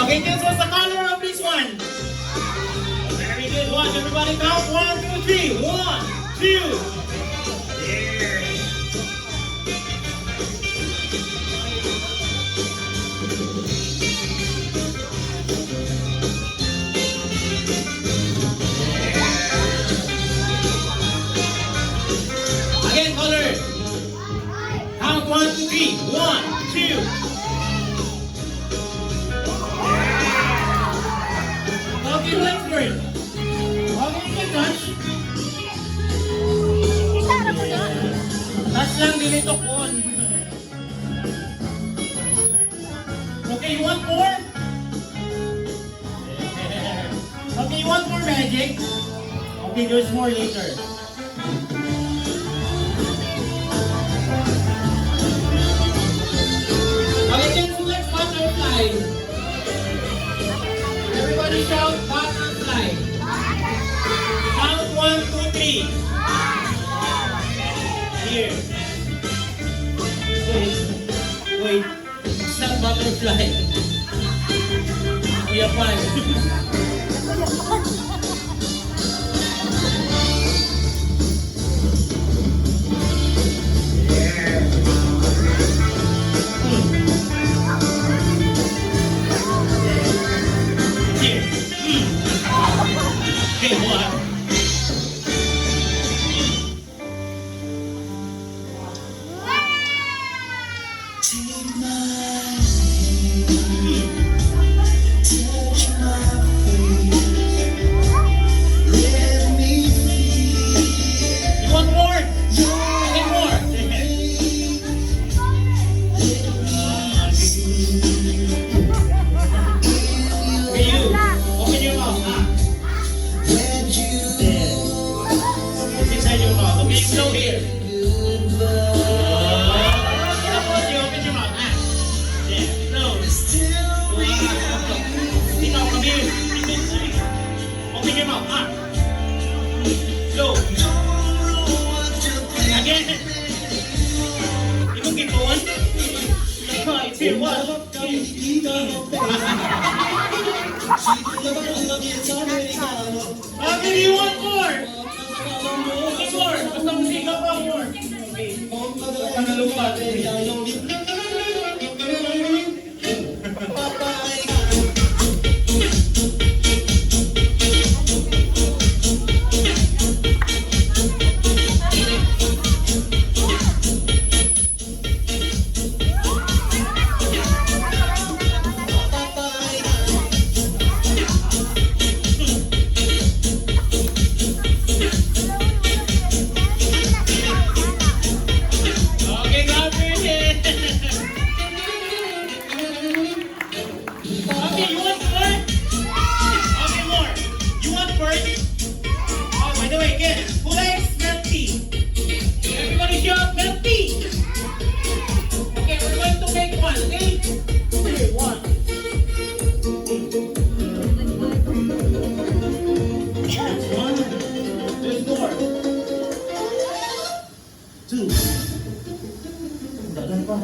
Okay, guess what's the color of this one? Very good. Watch everybody count. 1, 2, 3. 1, 2. There. Again, color. Count 1, 2, 3. 1, 2. Okay, let's turn. Okay, you can touch. Touch lang, dito on. Okay, you want more? Okay, you want more magic? Okay, there's more later. Okay, then let's butterfly. Everybody shout butterfly. Count 1, 2, 3. Here. Wait. It's not butterfly. We are fine. Here. Okay, one. You want more? Get more. Okay, you. Open your mouth. It's inside your mouth. Okay, slow here. Tapos you open your mouth. There. No. Ikaw, come here. Open your mouth. Slow. Again. You keep going. It's here. One. Okay, you want more? Okay, more. Basta musika pa, more. Okay. Pangalupa. Okay, grab your head. Okay, you want more? Okay, more. You want bird? Oh, by the way, again, who likes milk tea? Everybody shout milk tea. Okay, we're going to make one, okay? Okay, one. One. There's more. Two. Dalan pa.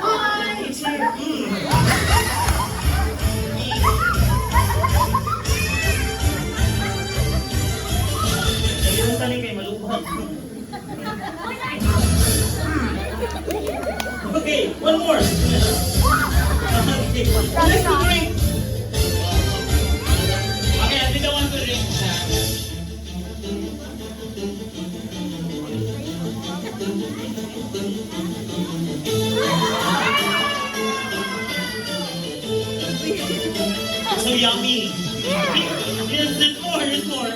Ay, it's here. Ayun tali kay malupag. Okay, one more. Okay, let's do drink. Okay, I think I want to drink. So yummy. Yes, there's more, there's more.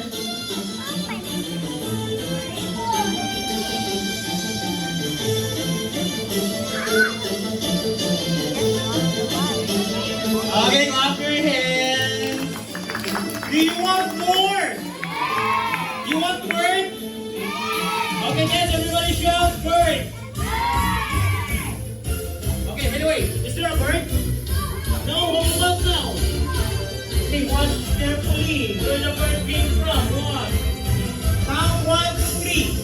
Okay, clap your hands. Do you want more? You want bird? Okay, yes, everybody shout bird. Okay, by the way, is there a bird? No, hold up now. Okay, watch carefully. Where the bird came from? One. Count 1, 2, 3.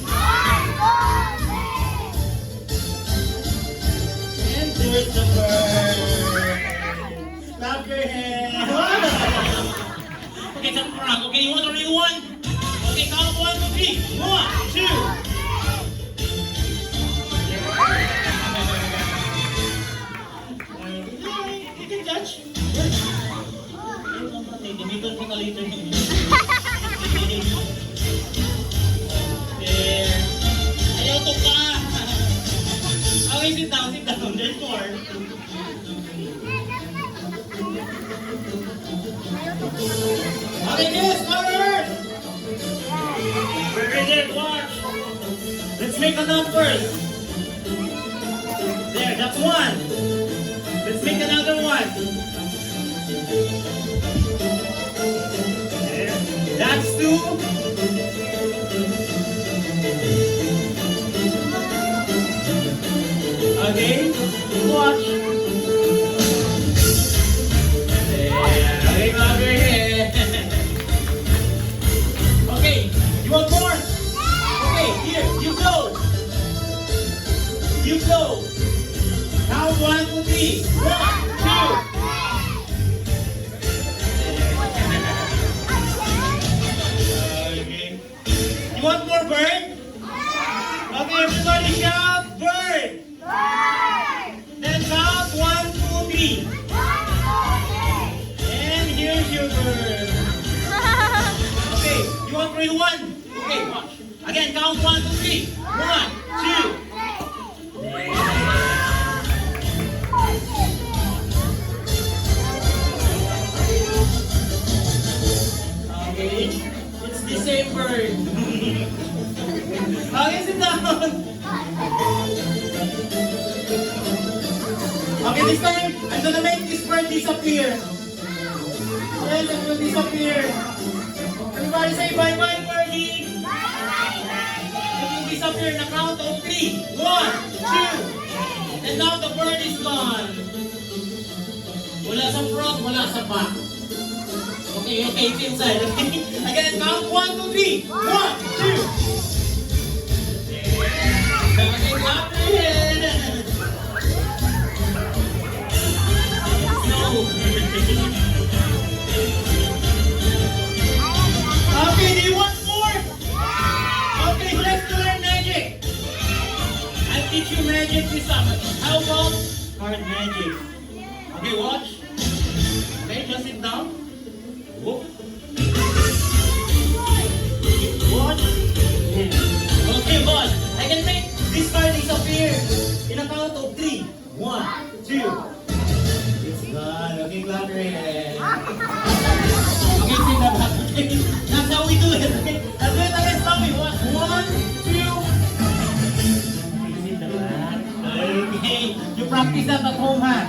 And Here's the bird. Clap your hands. Okay, it's a prank. Okay, you want a real one? Okay, count 1, 2, 3. 1, 2. You can judge. Dimiton po na later. Ayaw to ka. Okay, sit down, sit down. There's more. Okay, yes, cover! Very good, watch. Let's make a number. There, that's 1. Let's make another one. There, that's 2. Okay, watch. There, okay, cover your head. Okay, you want more? Okay, here, you go. You go. Count 1, 2, 3. 1, 2. Okay. You want more bird? Okay, everybody shout bird. Then count 1, 2, 3. And here's your bird. Okay, you want real one? Okay, watch. Again, count 1, 2, 3. 1, 2. Okay, it's the same bird. Okay, sit down. Okay, this time, I'm gonna make this bird disappear. Yes, it will disappear. Everybody say bye-bye, birdie. It will disappear na count of 3. 1, 2. And now the bird is gone. Wala sa front, wala sa back. Okay, it's inside. Okay, again, count 1, 2, 3. 1, 2. Okay, clap your head. No. Okay, do you want more? Okay, let's learn magic. I'll teach you magic this summer. How about card magic? Okay, watch. Okay, just sit down. Whoop. Watch. Okay, watch. I can make this card disappear in a count of 3. 1, 2. It's gone. Okay, clap your hands. Okay, sit down. Okay, that's how we do it. Okay, I'll do it again. Stop me. 1, 2. Okay, you practice that at home, ha?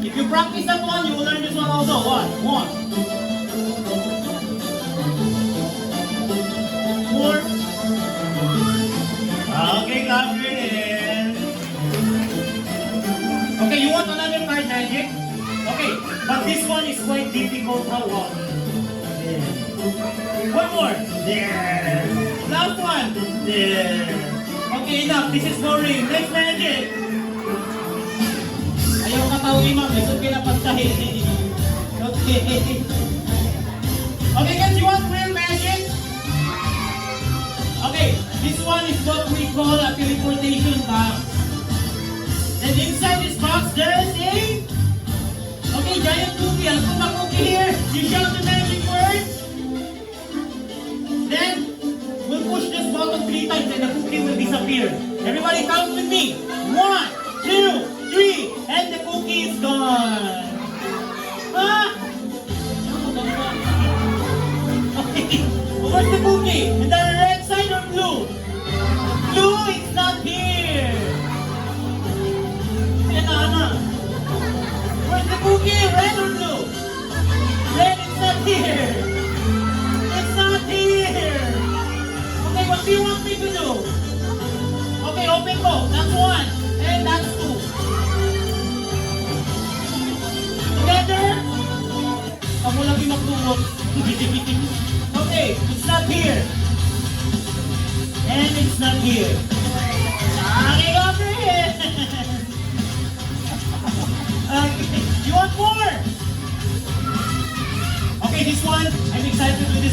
If you practice that one, you will learn this one also. 1. More. Okay, clap your hands. Okay, you want another card magic? Okay, but this one is quite difficult. How long? One more. There. Last one. There. Okay, enough. This is boring. Next magic. Ayaw katawi, ma'am. Ito pinapagtahin. Okay. Okay, guys, you want real magic? Okay, this one is what we call a teleportation box. And inside this box, there is a... Okay, giant cookie. I'll put my cookie here. You shout the magic word. Then, we'll push this button 3 times and the cookie will disappear. Everybody count with me. 1, 2, 3, and the cookie is gone. Ah! Okay, where's the cookie? Is that red side or blue? Blue, it's not here. Where's the cookie? Red or blue? Red, it's not here. It's not here. Okay, what do you want me to do? Okay, open ko. That's 1. And that's 2. Together? Kamu lagi magtulog. Okay, it's not here. And it's not here. Okay, over here.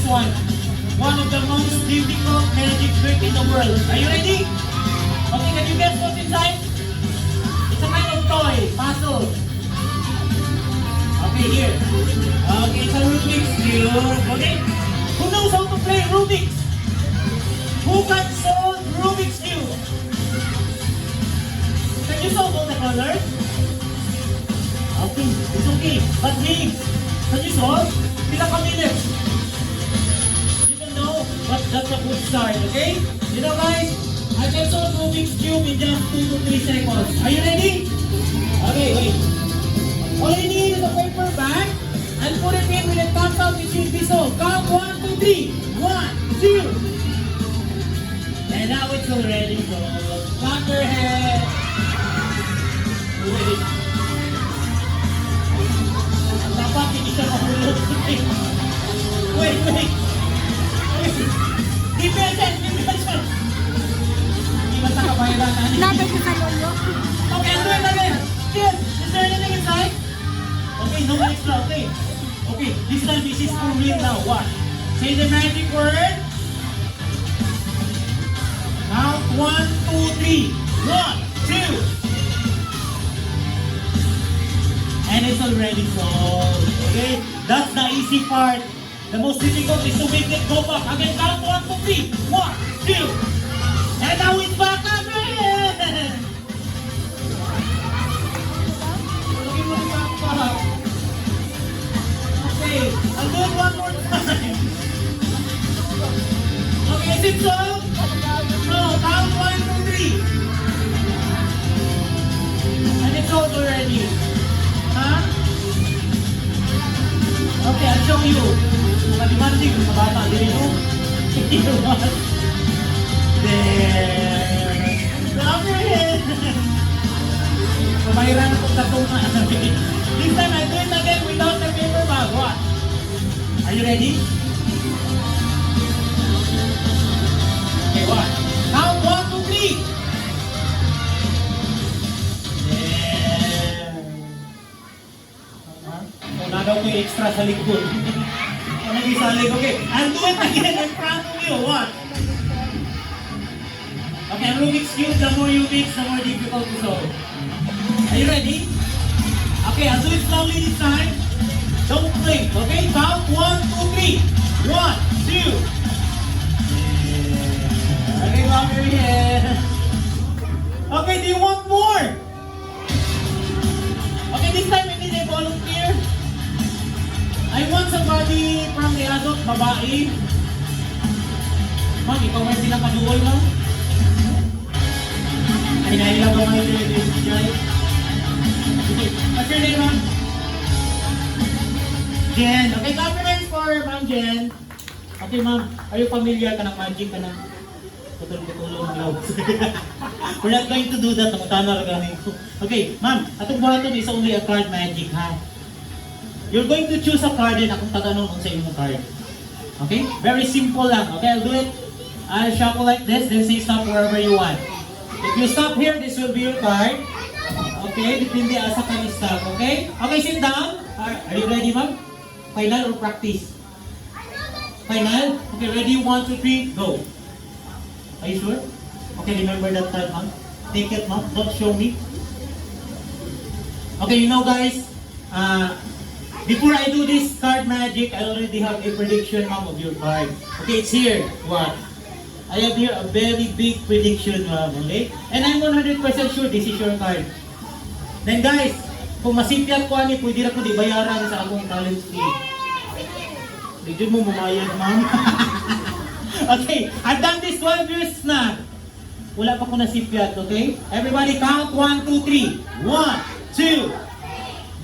one. One of the most difficult magic trick in the world. Are you ready? Okay, can you guess what's inside? It's a kind of toy, puzzle. Okay, here. Okay, it's a Rubik's Cube. Okay? Who knows how to play Rubik's? Who can solve Rubik's Cube? Can you solve all the colors? Okay, it's okay. But me, can you solve? Pila ka minutes? You can know, but that's a good start, okay? You know guys, I can solve Rubik's Cube in just 2 to 3 seconds. Are you ready? Okay, wait. All you need is a paper bag and put it in with a count out it should be solved. Count 1, 2, 3. 1, 2. And now it's already solved. Clap your hands. Wait. Dapat hindi siya mahulog. Wait. Depression. Hindi ba sa kabayaran? Natin sa lolo. Okay, do it again. Yes. Is there anything inside? Okay, no extra. Okay. Okay, this time this is for real now. What? Say the magic word. Count 1, 2, 3. 1, 2. And it's already solved. Okay? That's the easy part. The most difficult is to make it go back. Again, count 1, 2, 3. 1, 2. And now it's back again. Lagyan mo rin back. Okay, I'll do it one more time. Okay, is it solved? No, count 1, 2, 3. And it's solved already. Huh? Okay, I'll show you. Nakadimandig, mga bata, dili mo. There. Grab your head. Pamahiran ako sa tunga. This time, I do it again without the paper bag. What? Are you ready? Okay, what? Count 1, 2, 3. There. Wala daw ko yung extra sa likod. Ano yung sa likod? Okay, I'll do it again in front of you. What? Okay, ang Rubik's Cube, the more you mix, the more difficult to solve. Are you ready? Okay, I'll do it slowly this time. Don't blink, okay? Count 1, 2, 3. 1, 2. Okay, mom, you're here. Okay, do you want more? Okay, this time we need a volunteer. I want somebody from the adult, babae. Ma'am, ikaw may pinakaduol, ma'am? Ay, nailang ba kayo din, Jai? Okay, what's your name, ma'am? Jen. Okay, compliments for Ma'am Jen. Okay, ma'am, are you familiar ka ng magic ka ng putol-putulong ng loob? We're not going to do that. Namutana lang ko. Okay, ma'am, atong buhaton is only a card magic, ha? You're going to choose a card and akong tatanong kung sa imong card. Okay? Very simple lang. Okay, I'll do it. I'll shuffle like this, then say stop wherever you want. If you stop here, this will be your card. Okay, depende asa ka ni stop. Okay? Okay, sit down. Are you ready, ma'am? Final or practice? Final? Okay, ready? 1, 2, 3, go. Are you sure? Okay, remember that time, ma'am? Take it, ma'am. Don't show me. Okay, you know, guys, before I do this card magic, I already have a prediction, ma'am, of your card. Okay, it's here. What? I have here a very big prediction, ma'am. Okay? And I'm 100% sure this is your card. Then, guys, kung masipyat ko ani, pwede na ko di bayaran sa akong talent fee. Hindi mo mamayad, ma'am. Okay, I've done this 12 years na. Wala pa ko nasipyat, okay? Everybody count 1, 2, 3. 1, 2.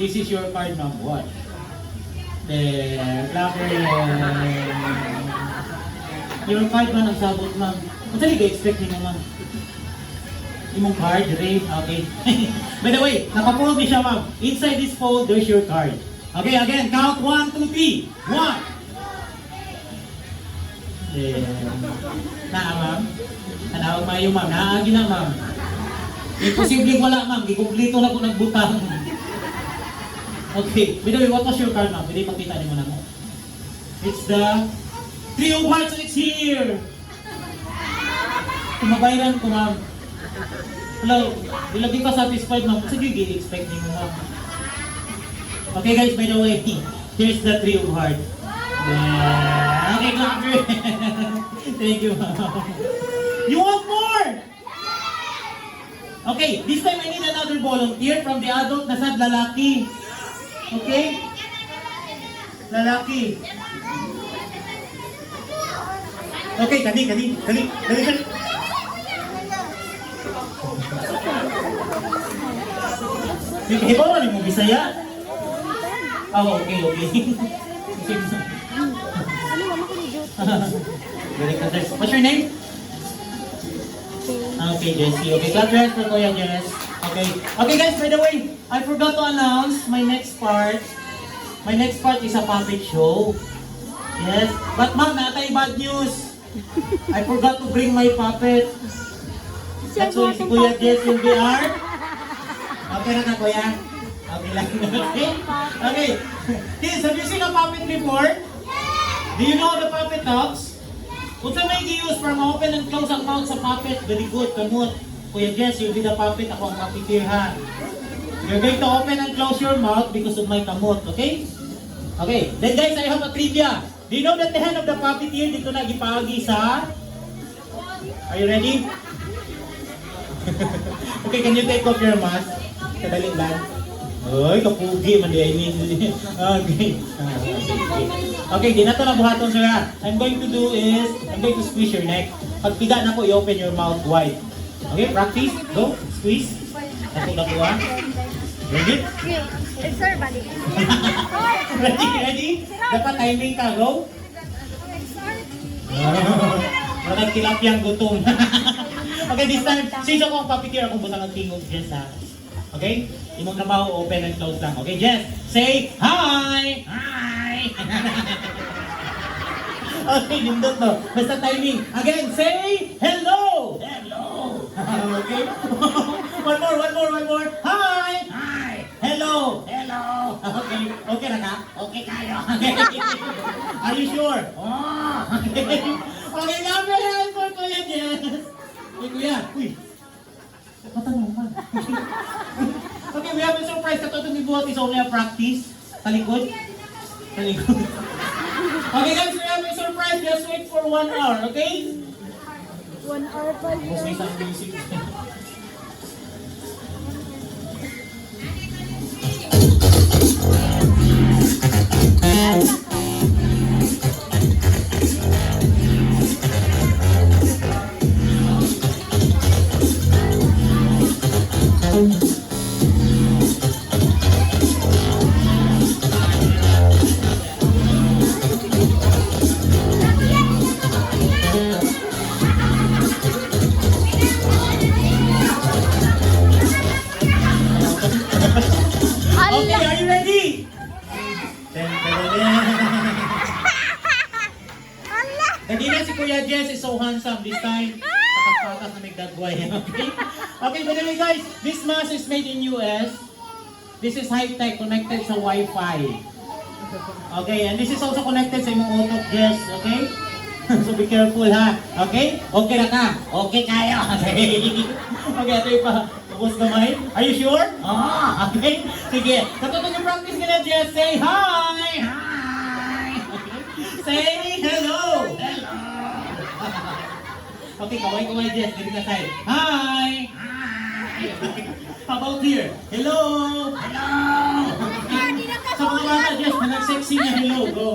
This is your card, ma'am. Watch. There, clapper. Your card man ang sabot, ma'am. Ang sali ka expect niyo, ma'am? Imong card, Ray. Okay. By the way, nakapull ni siya, ma'am. Inside this fold, there's your card. Okay, again, count 1, 2, 3. 1. There. Naa, ma'am? Tanawag mayo, ma'am. Naagi na, ma'am. Imposible wala, ma'am. Gikumplito na ko nagbutang. Okay. By the way, what was your card, ma'am? Pwede pakita niyo muna mo. It's the Three of Hearts, it's here! Kumabayran ko, ma'am. Hello, ilagi ka satisfied, ma'am. Sige, expect niyo, ma'am. Okay, guys, by the way, here's the Three of Hearts. Yeah. Okay, clap for it. Thank you, ma'am. You want more? Okay, this time I need another volunteer from the adult na sad lalaki. Okay? Lalaki. Okay, kani. Sige, ba wala mo Bisaya? Oh, okay. Very good. What's your name? Okay, Jessie. Okay, clap your hands for Kuya Jess. Okay, guys, by the way, I forgot to announce my next part. My next part is a puppet show. Yes, but ma'am, natay bad news. I forgot to bring my puppet. That's why si Kuya Jess will be our... Okay na Kuya? Okay lang. Okay. Kids, have you seen a puppet before? Do you know how the puppet talks? Kung saan may i-use para ma-open and close ang mouth sa puppet, very good, kamot. Kuya Jess, you'll be the puppet, ako ang puppeteer ha. You're going to open and close your mouth because of my kamot, okay? Okay, then guys, I have a trivia. Do you know that the hand of the puppeteer dito na gipagi sa... Are you ready? Okay, can you take off your mask? Kadali lang. Ay, kapugi man di I mean. Okay. Okay, di na to nabuhaton sila. I'm going to do is, I'm going to squeeze your neck. Pag pida na ko, i-open your mouth wide. Okay, practice. Go, squeeze. Ako na po ha. Ready? Yes, sir, balik. Ready? Dapat timing ka, go. Marag tilapiyang gutom. Okay, this time, since ako ang puppeteer, akong butang ang tingog, Jess ha. Okay? Imong trabaho, open and close lang. Okay, Jess, say hi! Hi! Okay, nindot no. Basta timing. Again, say hello! Hello! Okay? One more. Hi! Hi! Hello! Hello! Okay, okay na ka? Okay kayo. Are you sure? Oh! Okay, number yan for Kuya Jess. Uy, Kuya. Uy. Matanong ka. Okay, we have a surprise. Katotong ibuhat is only a practice. Talikod. Okay guys, we have a surprise. Just wait for 1 hour, okay? 1 hour pa yun. Mas may isang music. Okay, are you ready? Kanina si Kuya Jess is so handsome this time. Patas-patas na may dagway. Okay? Okay, by the way guys, this mask is made in US. This is high-tech, connected sa Wi-Fi. Okay, and this is also connected sa imong utok, Jess. Okay? So be careful ha. Okay? Okay na ka. Okay kayo. Okay, ito yung pagpapos kamay. Are you sure? Okay. Sige. Katotong yung practice ka na, Jess. Say hi! Hi! Okay. Say hello! Hello! Okay, kaway-kaway, Jess. Ganito na tayo. Hi! Hi! How about here? Hello! Hello! Sa mga bata, Jess, manag-sexy na hello. Go!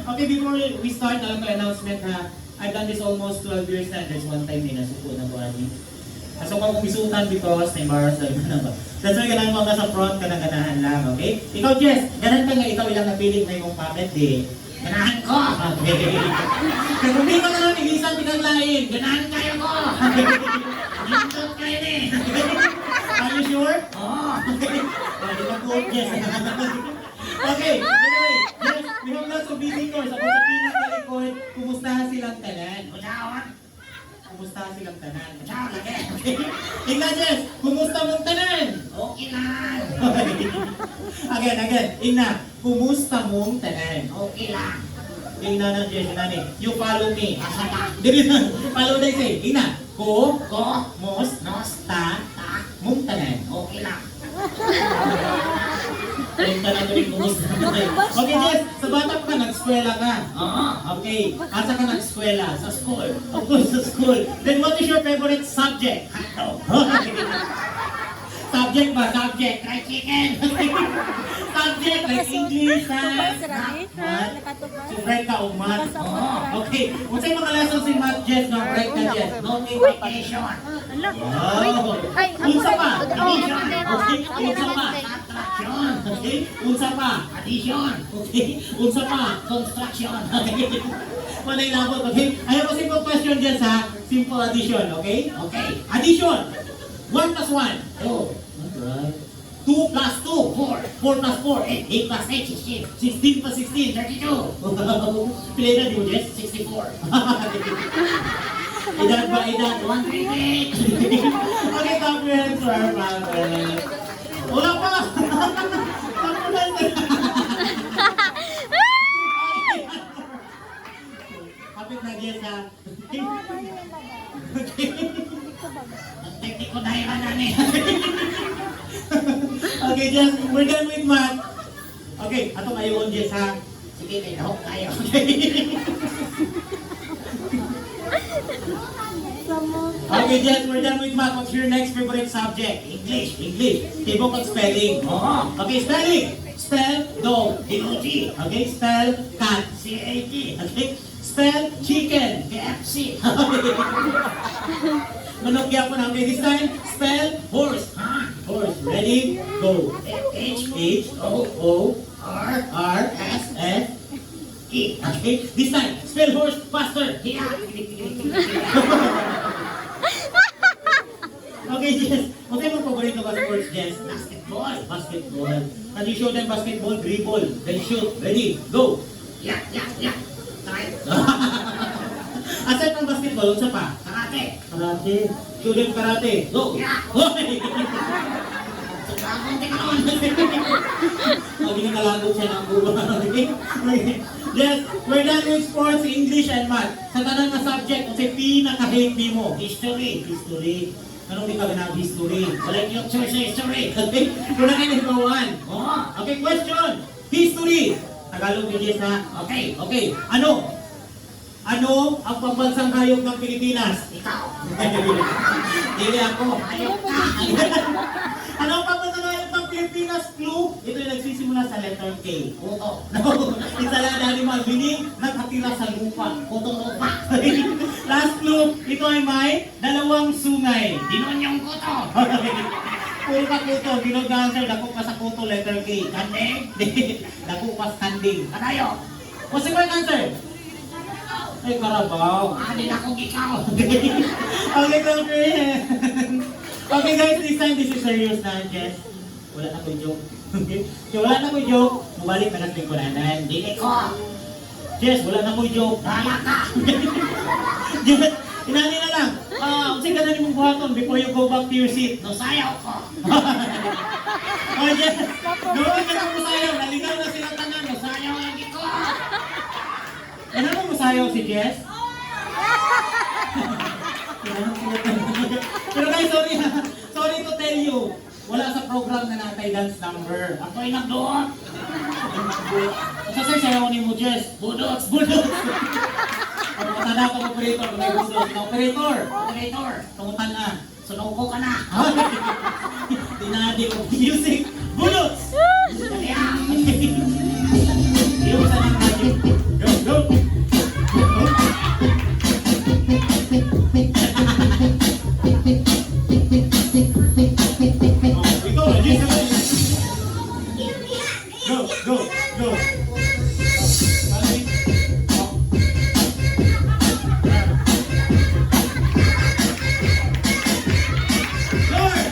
Okay, before we start, alam ko announcement ha. I've done this almost 12 years na. There's one time na nasuko na po ani. Kaso ko kung isutan because na-embarrass na na ba. That's why kailangan mo ka sa front ka ng ganahan lang, okay? Ikaw, Jess, ganan ka nga ikaw ilang napiling na yung puppet eh. Ganahan ko! Okay. Kaya kung di ko na lang ilisan pinaglain, ganahan kayo ko! Gintot kayo eh! Are you sure? Oo! Okay. Di ba po, Jess? Okay, anyway, yes, we have lots of visitors. Ako sa pinakalikod, kumustahan silang tanan? Kumustahan silang tanan? Okay. Tingnan, Jess, kumusta mong tanan? Okay lang. Again. Ina, kumusta mong tanan? Okay lang. Ina na Jess, nani. You follow me. Asa na? Dili na. Follow na say. Ina, Ko, mos, nos, ta, ta, mong tanan. okay lang. Yung tanan mo rin kumusta mong tanan. Okay, Jess, sa bata pa ka, nag-eskwela ka. Oo. Okay, asa ka nag-eskwela? Sa school. Of course, sa school. Then what is your favorite subject? Hotdog. Subject ba? Subject. Fried chicken. Subject like English, Tupas, science, Rani. math. Nakatupas. So, break ka o math. Nakasapot, Okay. Kung sa'yo mga lessons in math, Jess, no? Break ka, Jess. No? Multiplication. Ala. Wow. Ay, Unsa pa? Division. Okay, unsa pa? Subtraction. Okay, unsa pa? Addition. Okay, unsa pa? Construction. Okay. Manay labot, okay? I have a simple question, Jess, ha? Simple addition, okay? Okay. Addition. 1 plus 1. 2, Alright. 2 plus 2. 4, 4 plus 4. 8 plus 8, 16, 16 plus 16. 32, Pilay na di mo, Jess? 64, Edad ba, edad? 128. Okay, top your hands for our father. Wala pa! Top your hands. Kapit na, Jess, ha? Ang tekniko dahil na ni. Okay, Jess, we're done with math. Okay, atong ayon, Jess, ha? Sige, may lahok tayo. Okay, Jess, we're done with math. What's your next favorite subject? English. English. Tibok at spelling. Oo. Okay, spelling. Spell dog. D-O-G. Okay, spell cat. C-A-T. Okay, spell chicken. KFC. Manokya po na. Okay, this time, spell horse. Ha? Horse. Ready? Go. H-O-R-S-E. H-O-R-S-S. Okay, this time, spell horse faster. Hiya. Okay, Jess. Ano yung paborito ka sa sports, Jess? Basketball. Basketball. Can you show them basketball? Dribble. Then shoot. Ready? Go. Yak, yak, yak. Tayo. Aside ng basketball, unsa pa? Karate. Karate. Show them karate. Go. Yeah. Hoy! Bagong tikon. Lagi na nalagot siya ng buwan. Okay? Yes, we're done with sports, English, and math. Sa tanang na subject, kasi pinaka-hate mo. History. History. Anong di ka ganang history? Walang yung choice sa history. Okay? Kung na kayo nagawan. Oo. Okay, question. History. Tagalog yung Jess, ha? Okay. Okay. Ano? Ano ang pambansang hayop ng Pilipinas? Ikaw. Dili ako. Ayok ka. Ano ang pambansang hayop ng Pilipinas? Clue? Ito yung nagsisimula sa letter K. Puto. No, it's a land animal, meaning nakatira sa lupa. Putong lupa. Last clue, ito ay may dalawang sungay. Dinonyong kuto. Puro ka kuto, ginod na answer, dako pa sa kuto, letter K. Kandeng. Dako pa sa kanding. Kadayo. What's the correct answer? Ay, Karabaw. Adin akong ikaw. Okay, okay. Okay guys, this time this is serious na, Jess. Wala na ko joke. Okay? So wala na ko joke, mabalik na natin kulanan. Dili ko. Jess, wala na ko joke. Bahala ka. Jess, inani na lang. Kasi ganun mong buhaton before you go back to your seat. Nasayaw ko. Oh, Jess, gawin ka ng musayaw. Naligaw na sila tanan. Nasayaw lagi ko. Ano mo musayaw si Jess? Pero guys, sorry ha. Sorry to tell you. Wala sa program na natay dance number. Ako'y nagdoon. Sa sayaw ni mo, Jess? Budots. Budots! Ang matanda ko operator, may budots na operator. Operator. Tungutan na. Sunuko ka na. Dinadi ko music. Budots! Dali ah. Yung sa nang radio. Go, go! Ikaw na, Jess. Go, go, go. Lord!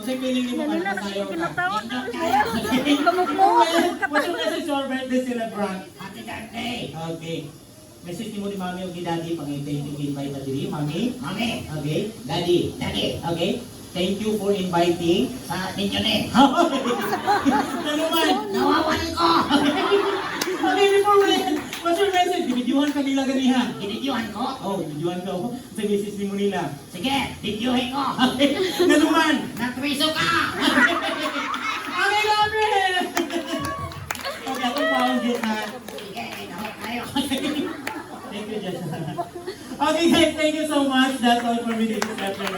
Kasi feeling niyo Yan na, makakasayaw ka. pinatawa na. Okay. Kamukmuk. What's your message to our birthday celebrant? Happy birthday. Okay. Message ni mo ni Mami o ni Daddy pang-invite na diri. Mami? Mami. Okay. Daddy? Daddy. Okay. Thank you for inviting. Sa ninyo ni. Ano man? Nawawan ko. Okay, before we end, what's your message? Bibidyohan ka nila ganihan. Ginidyohan ko. Oh, bibidyohan ka ako. Sa message ni mo nila. Sige, videohin ko. Ano man? Nagtriso ka. Okay, love it! Okay, akong pound yun ha. Sige, dahil tayo. Thank you, Jess. Okay guys, thank you so much. That's all for me. This is Efren.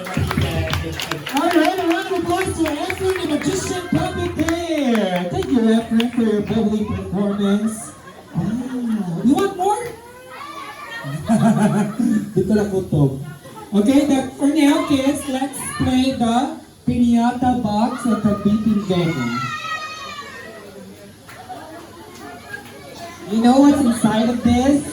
Alright, a round of applause to Efren, the magician puppet there. Thank you, Efren, for your bubbly performance. Wow. You want more? Dito lang kutob. Okay, for now, kids, let's play the Piñata box at the beeping game. You know what's inside of this?